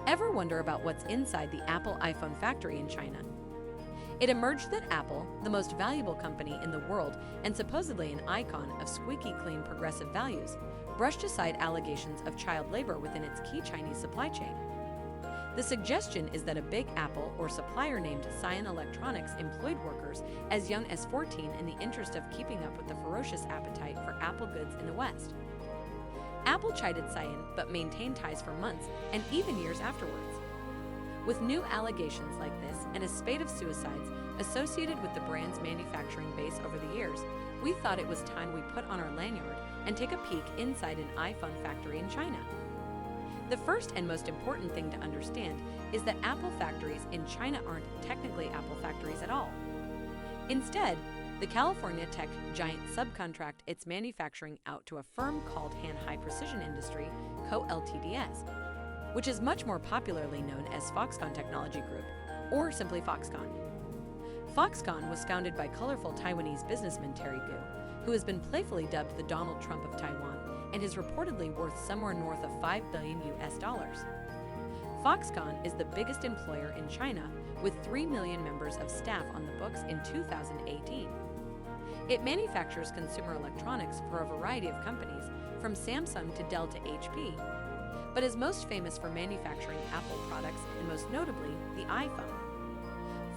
Ever wonder about what's inside the Apple iPhone factory in China? It emerged that Apple, the most valuable company in the world and supposedly an icon of squeaky clean progressive values, brushed aside allegations of child labor within its key Chinese supply chain. The suggestion is that a Big Apple or supplier named Cyan Electronics employed workers as young as 14 in the interest of keeping up with the ferocious appetite for Apple goods in the West. Apple chided Cyan but maintained ties for months and even years afterwards. With new allegations like this and a spate of suicides associated with the brand's manufacturing base over the years, we thought it was time we put on our lanyard and take a peek inside an iPhone factory in China. The first and most important thing to understand is that Apple factories in China aren't technically Apple factories at all. Instead, the California tech giant subcontract its manufacturing out to a firm called Han High Precision Industry Co. Ltds., which is much more popularly known as Foxconn Technology Group, or simply Foxconn. Foxconn was founded by colorful Taiwanese businessman Terry Gu, who has been playfully dubbed the Donald Trump of Taiwan and is reportedly worth somewhere north of $5 billion. Foxconn is the biggest employer in China, with 3 million members of staff on the books in 2018. It manufactures consumer electronics for a variety of companies, from Samsung to Dell to HP, but is most famous for manufacturing Apple products and most notably the iPhone.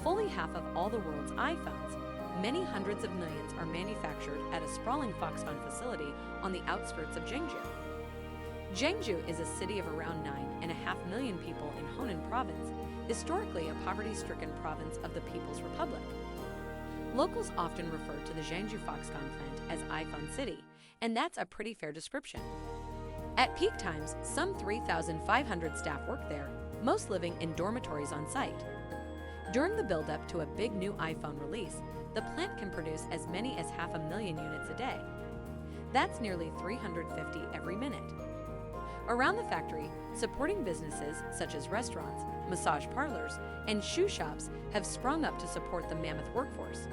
Fully half of all the world's iPhones, many hundreds of millions, are manufactured at a sprawling Foxconn facility on the outskirts of Zhengzhou. Zhengzhou is a city of around 9.5 million people in Honan Province, historically a poverty-stricken province of the People's Republic. Locals often refer to the Zhengzhou Foxconn plant as iPhone City, and that's a pretty fair description. At peak times, some 3,500 staff work there, most living in dormitories on site. During the build-up to a big new iPhone release, the plant can produce as many as 500,000 units a day. That's nearly 350 every minute. Around the factory, supporting businesses such as restaurants, massage parlors, and shoe shops have sprung up to support the mammoth workforce.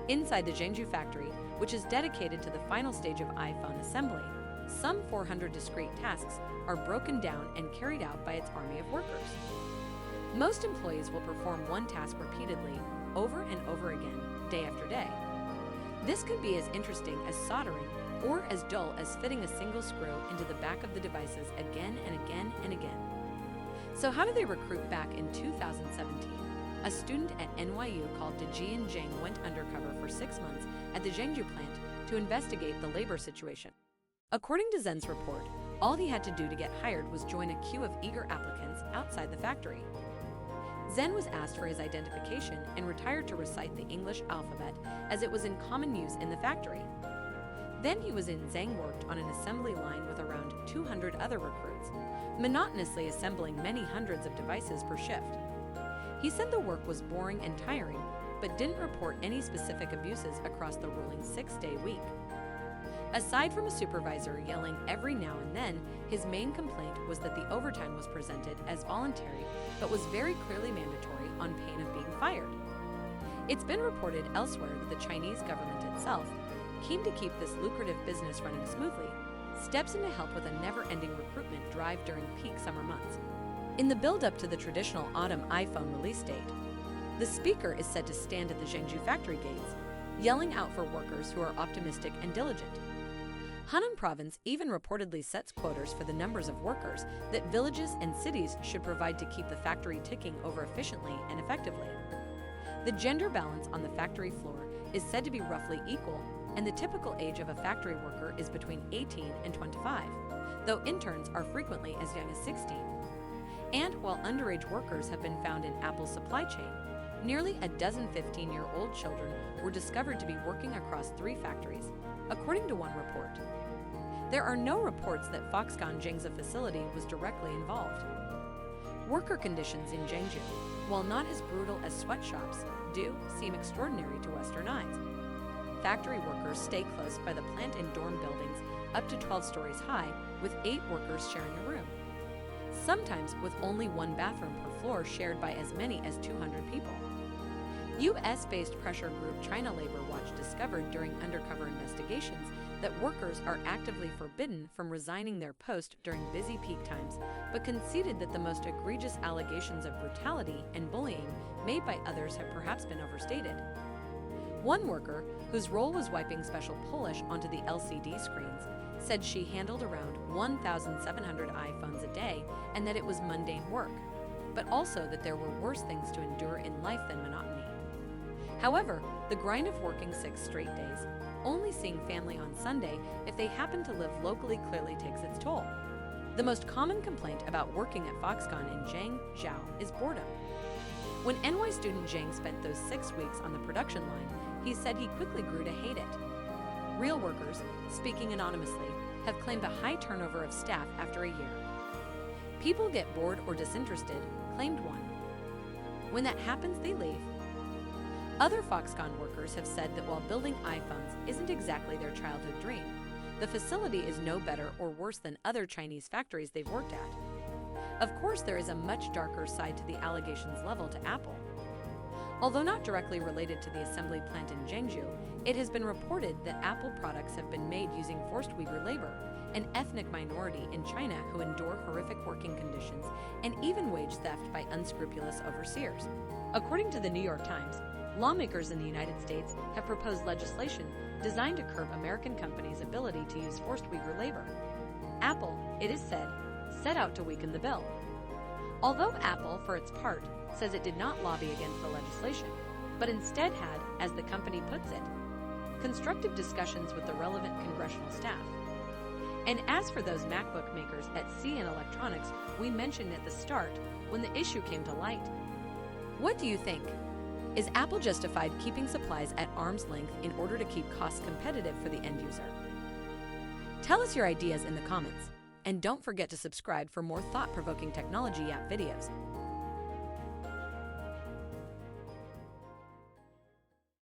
Inside the Zhengzhou factory, which is dedicated to the final stage of iPhone assembly, some 400 discrete tasks are broken down and carried out by its army of workers. Most employees will perform one task repeatedly, over and over again, day after day. This could be as interesting as soldering or as dull as fitting a single screw into the back of the devices again and again and again. So how do they recruit back in 2017? A student at NYU called Dejian Zhang went undercover for 6 months at the Zhengzhou plant to investigate the labor situation. According to Zhen's report, all he had to do to get hired was join a queue of eager applicants outside the factory. Zhen was asked for his identification and retired to recite the English alphabet as it was in common use in the factory. Then he was in. Zhang worked on an assembly line with around 200 other recruits, monotonously assembling many hundreds of devices per shift. He said the work was boring and tiring, but didn't report any specific abuses across the rolling 6-day week. Aside from a supervisor yelling every now and then, his main complaint was that the overtime was presented as voluntary but was very clearly mandatory on pain of being fired. It's been reported elsewhere that the Chinese government itself, keen to keep this lucrative business running smoothly, steps in to help with a never-ending recruitment drive during peak summer months. In the build-up to the traditional autumn iPhone release date, the speaker is said to stand at the Zhengzhou factory gates, yelling out for workers who are optimistic and diligent. Honan Province even reportedly sets quotas for the numbers of workers that villages and cities should provide to keep the factory ticking over efficiently and effectively. The gender balance on the factory floor is said to be roughly equal, and the typical age of a factory worker is between 18 and 25, though interns are frequently as young as 16. And while underage workers have been found in Apple's supply chain, nearly a dozen 15-year-old children were discovered to be working across 3 factories, according to one report. There are no reports that Foxconn Zhengzhou facility was directly involved. Worker conditions in Zhengzhou, while not as brutal as sweatshops, do seem extraordinary to Western eyes. Factory workers stay close by the plant in dorm buildings up to 12 stories high, with 8 workers sharing a room, sometimes with only 1 bathroom per floor shared by as many as 200 people. U.S.-based pressure group China Labor Watch discovered during undercover investigations that workers are actively forbidden from resigning their post during busy peak times, but conceded that the most egregious allegations of brutality and bullying made by others have perhaps been overstated. One worker, whose role was wiping special polish onto the LCD screens, said she handled around 1,700 iPhones a day and that it was mundane work, but also that there were worse things to endure in life than monotony. However, the grind of working 6 straight days, only seeing family on Sunday if they happen to live locally, clearly takes its toll. The most common complaint about working at Foxconn in Zhangzhou is boredom. When NY student Zhang spent those 6 weeks on the production line, he said he quickly grew to hate it. Real workers, speaking anonymously, have claimed a high turnover of staff after a year. People get bored or disinterested, claimed one. When that happens, they leave. Other Foxconn workers have said that while building iPhones isn't exactly their childhood dream, the facility is no better or worse than other Chinese factories they've worked at. Of course, there is a much darker side to the allegations leveled to Apple. Although not directly related to the assembly plant in Zhengzhou, it has been reported that Apple products have been made using forced Uyghur labor, an ethnic minority in China who endure horrific working conditions and even wage theft by unscrupulous overseers. According to the New York Times, lawmakers in the United States have proposed legislation designed to curb American companies' ability to use forced Uyghur labor. Apple, it is said, set out to weaken the bill. Although Apple, for its part, says it did not lobby against the legislation, but instead had, as the company puts it, constructive discussions with the relevant congressional staff. And as for those MacBook makers at CN Electronics we mentioned at the start when the issue came to light, what do you think? Is Apple justified keeping supplies at arm's length in order to keep costs competitive for the end user? Tell us your ideas in the comments, and don't forget to subscribe for more thought-provoking technology app videos.